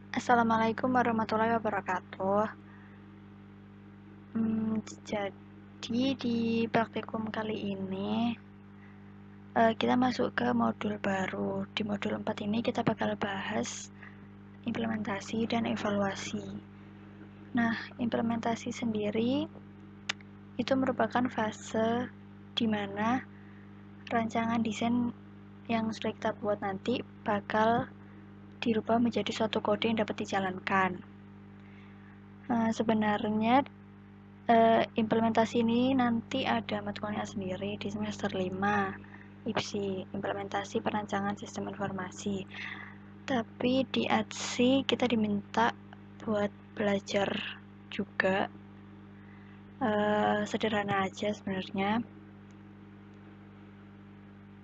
Assalamualaikum warahmatullahi wabarakatuh. Jadi di praktikum kali ini kita masuk ke modul baru. Di modul 4 ini kita bakal bahas implementasi dan evaluasi. Nah, implementasi sendiri itu merupakan fase di mana rancangan desain yang sudah kita buat nanti bakal dirubah menjadi suatu kode yang dapat dijalankan. Sebenarnya implementasi ini nanti ada matkulnya sendiri di semester 5 IPSI, implementasi perancangan sistem informasi. Tapi di ATSI kita diminta buat belajar juga, sederhana aja sebenarnya.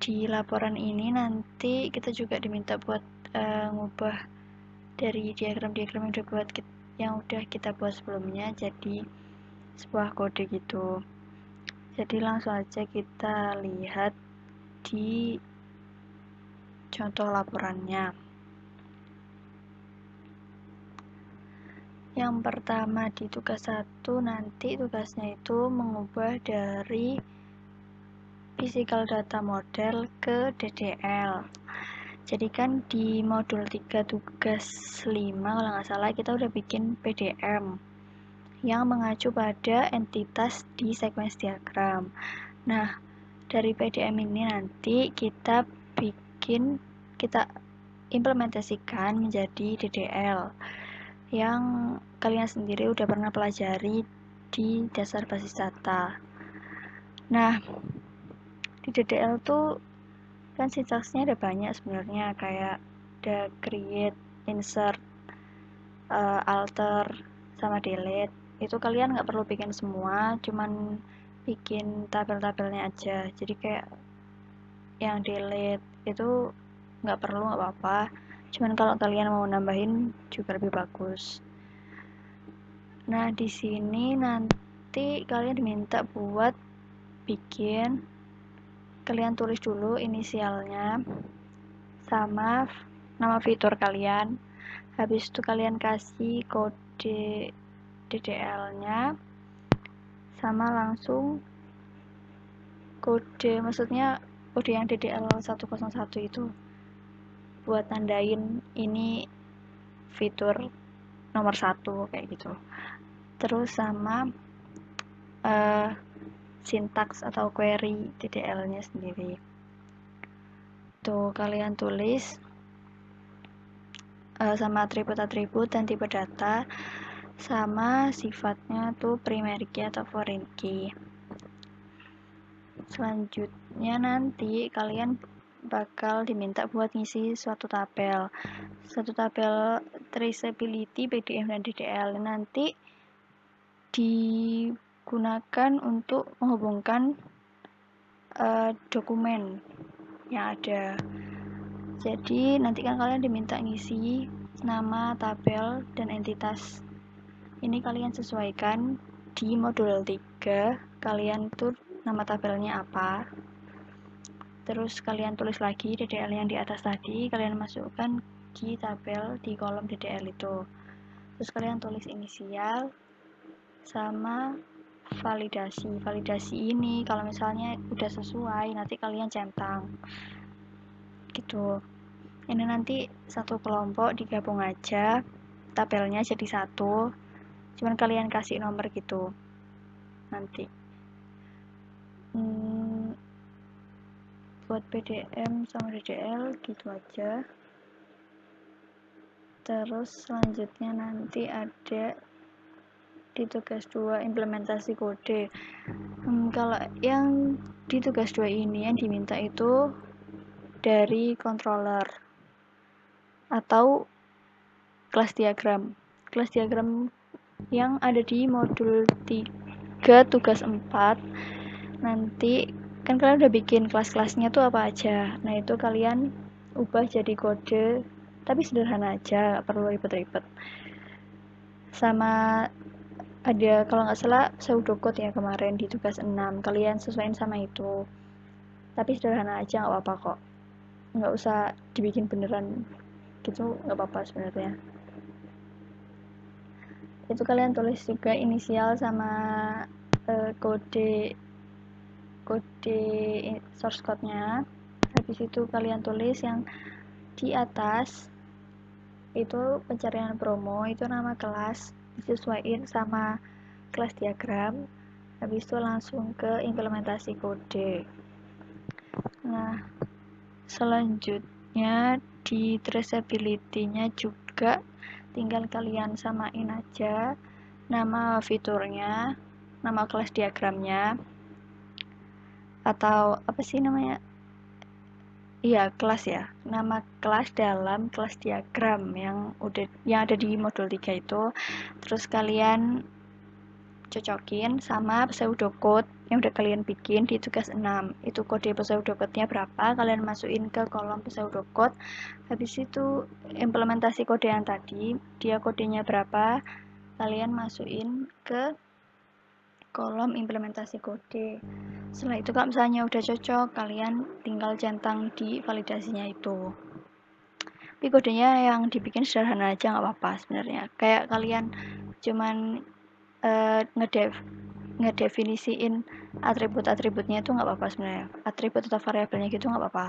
Di laporan ini nanti kita juga diminta buat ngubah dari diagram-diagram yang udah kita buat sebelumnya jadi sebuah kode gitu. Jadi langsung aja kita lihat di contoh laporannya. Yang pertama di tugas 1 nanti tugasnya itu mengubah dari physical data model ke DDL. Jadi kan di modul 3 tugas 5 kalau nggak salah kita udah bikin PDM yang mengacu pada entitas di sequence diagram. Nah, dari PDM ini nanti kita implementasikan menjadi DDL yang kalian sendiri udah pernah pelajari di dasar basis data. Nah, di DDL tuh kan sintaksnya ada banyak sebenarnya, kayak ada create, insert, alter, sama delete. Itu kalian nggak perlu bikin semua, cuman bikin tabel-tabelnya aja. Jadi kayak yang delete itu nggak perlu, nggak apa-apa. Cuman kalau kalian mau nambahin juga lebih bagus. Nah, di sini nanti kalian diminta buat kalian tulis dulu inisialnya sama nama fitur kalian. Habis itu kalian kasih kode DDL-nya sama langsung maksudnya kode yang DDL 101 itu buat nandain ini fitur nomor 1 kayak gitu. Terus sama sintaks atau query DDL-nya sendiri. Tuh kalian tulis sama atribut-atribut dan tipe data sama sifatnya tuh primary key atau foreign key. Selanjutnya nanti kalian bakal diminta buat ngisi suatu tabel traceability PDF dan DDL. Nanti digunakan untuk menghubungkan dokumen yang ada. Jadi nanti kan kalian diminta ngisi nama tabel dan entitas. Ini kalian sesuaikan di modul 3. Kalian tuh nama tabelnya apa. Terus kalian tulis lagi DDL yang di atas tadi, kalian masukkan di tabel di kolom DDL itu. Terus kalian tulis inisial sama validasi. Validasi ini kalau misalnya udah sesuai, nanti kalian centang. Gitu. Ini nanti satu kelompok digabung aja, tabelnya jadi satu. Cuman kalian kasih nomor gitu. Nanti. Buat PDM sama DDL gitu aja. Terus selanjutnya nanti ada di tugas 2 implementasi kode. Kalau yang di tugas 2 ini yang diminta itu dari controller atau kelas diagram. Kelas diagram yang ada di modul 3 tugas 4. Nanti kan kalian udah bikin kelas-kelasnya tuh apa aja. Nah, itu kalian ubah jadi kode, tapi sederhana aja, gak perlu ribet-ribet. Sama ada kalau nggak salah pseudocode ya kemarin di tugas 6, kalian sesuaiin sama itu. Tapi sederhana aja, nggak apa-apa kok. Nggak usah dibikin beneran gitu, nggak apa-apa sebenarnya. itu kalian tulis juga inisial sama kode source code-nya. Habis itu kalian tulis yang di atas itu pencarian promo, itu nama kelas disesuaikan sama kelas diagram. Habis itu langsung ke implementasi kode. Nah, selanjutnya di traceability-nya juga tinggal kalian samain aja nama fiturnya, nama kelas diagramnya, atau apa sih namanya? Iya, kelas ya. Nama kelas dalam kelas diagram yang ada di modul 3 itu. Terus kalian cocokin sama pseudocode yang udah kalian bikin di tugas 6. Itu kode pseudocode-nya berapa, kalian masukin ke kolom pseudocode. Habis itu implementasi kode yang tadi, dia kodenya berapa, kalian masukin ke kolom implementasi kode. Setelah itu kalau misalnya udah cocok, kalian tinggal centang di validasinya itu. Tapi kodenya yang dibikin sederhana aja nggak apa-apa sebenarnya. Kayak kalian cuman ngedefinisiin atribut-atributnya itu nggak apa-apa sebenarnya. Atribut atau variabelnya gitu nggak apa-apa.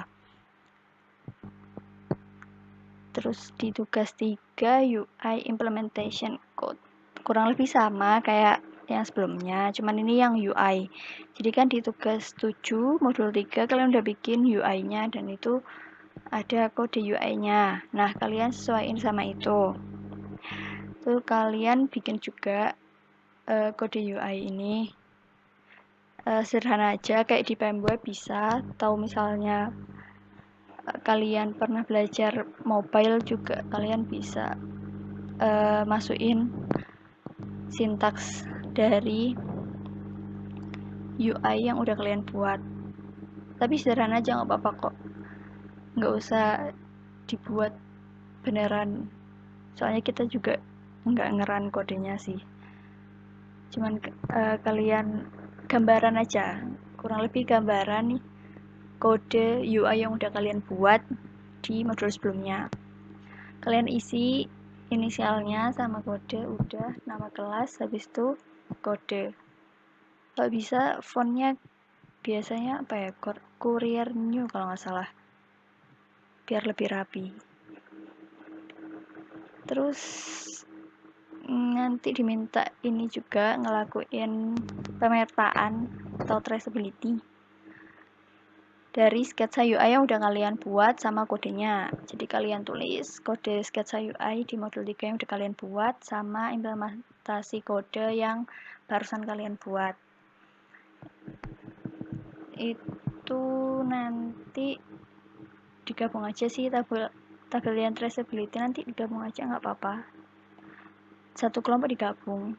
Terus di tugas 3 UI implementation code. Kurang lebih sama kayak yang sebelumnya, cuman ini yang UI. Jadi kan di tugas 7 modul 3 kalian udah bikin UI-nya dan itu ada kode UI-nya. Nah, kalian sesuaiin sama itu. Terus kalian bikin juga kode UI ini sederhana aja kayak di PMWeb bisa, atau misalnya kalian pernah belajar mobile juga kalian bisa masukin sintaks dari UI yang udah kalian buat. Tapi sederhana aja nggak apa-apa kok, nggak usah dibuat beneran, soalnya kita juga nggak ngeran kodenya sih, cuman kalian gambaran aja, kurang lebih gambaran nih kode UI yang udah kalian buat di modul sebelumnya. Kalian isi inisialnya sama kode, udah nama kelas, habis itu kode. Kalau bisa fontnya biasanya apa ya, Courier New kalau nggak salah, biar lebih rapi. Terus nanti diminta ini juga ngelakuin pemetaan atau traceability dari sketsa UI yang udah kalian buat sama kodenya. Jadi kalian tulis kode sketsa UI di modul 3 yang udah kalian buat sama implementasi kode yang barusan kalian buat. Itu nanti digabung aja sih, tabel yang traceability nanti digabung aja nggak apa-apa. Satu kelompok digabung.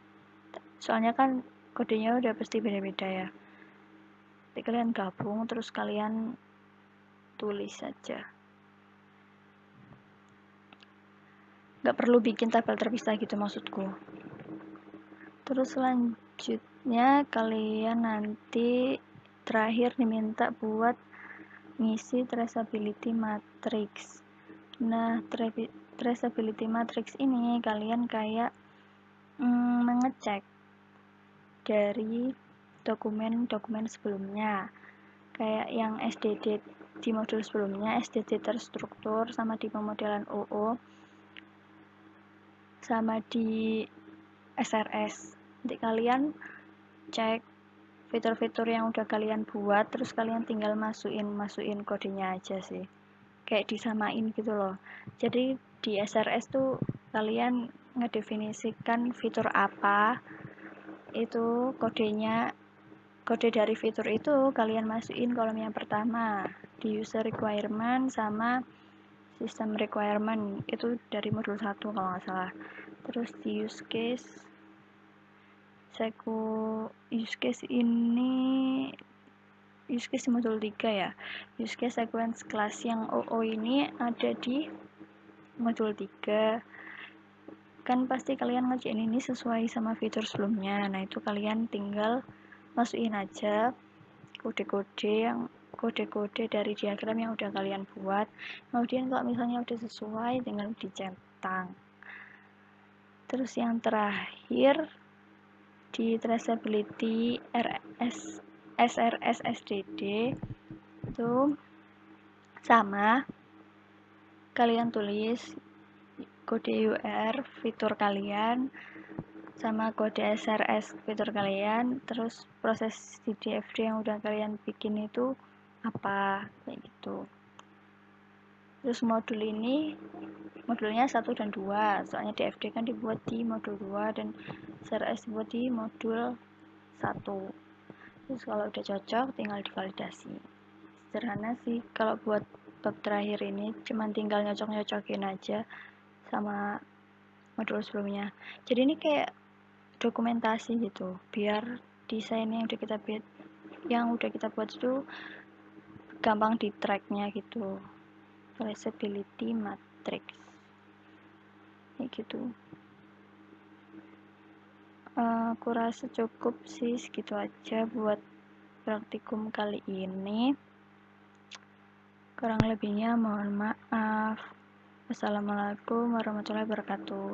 Soalnya kan kodenya udah pasti beda-beda ya. Jadi kalian gabung terus kalian tulis saja. Nggak perlu bikin tabel terpisah gitu maksudku. Terus selanjutnya kalian nanti terakhir diminta buat ngisi traceability matrix. Nah, traceability matrix ini kalian kayak mengecek dari dokumen-dokumen sebelumnya. Kayak yang SDD di modul sebelumnya, SDD terstruktur, sama di pemodelan OO, sama di SRS. Nanti kalian cek fitur-fitur yang udah kalian buat, terus kalian tinggal masukin kodenya aja sih. Kayak disamain gitu loh. Jadi di SRS tuh kalian ngedefinisikan fitur apa, itu kodenya, kode dari fitur itu kalian masukin kolom yang pertama di user requirement sama system requirement, itu dari modul 1 kalau nggak salah. Terus di use case ini use case modul 3 ya, use case sequence class yang OO ini ada di modul 3 kan. Pasti kalian ngerjain ini sesuai sama fitur sebelumnya. Nah, itu kalian tinggal masukin aja kode-kode dari diagram yang udah kalian buat. Kemudian kalau misalnya udah sesuai, tinggal dicentang. Terus yang terakhir di traceability SRS SDD itu sama, kalian tulis kode UR fitur kalian sama kode SRS fitur kalian, terus proses di DFD yang udah kalian bikin itu apa, kayak gitu. Terus modulnya 1 dan 2, soalnya DFD kan dibuat di modul 2 dan SRS dibuat di modul 1. Terus kalau udah cocok tinggal divalidasi. Sederhana sih kalau buat bab terakhir ini, cuman tinggal nyocok-nyocokin aja sama modul sebelumnya. Jadi ini kayak dokumentasi gitu, biar desain yang udah kita buat itu gampang di tracknya gitu. Traceability matrix kayak gitu. Aku rasa cukup sih, segitu aja buat praktikum kali ini. Kurang lebihnya mohon maaf. Wassalamualaikum warahmatullahi wabarakatuh.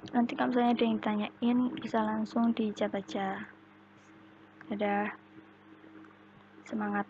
Nanti kalau misalnya ada yang tanyain bisa langsung di chat aja. Dadah, semangat.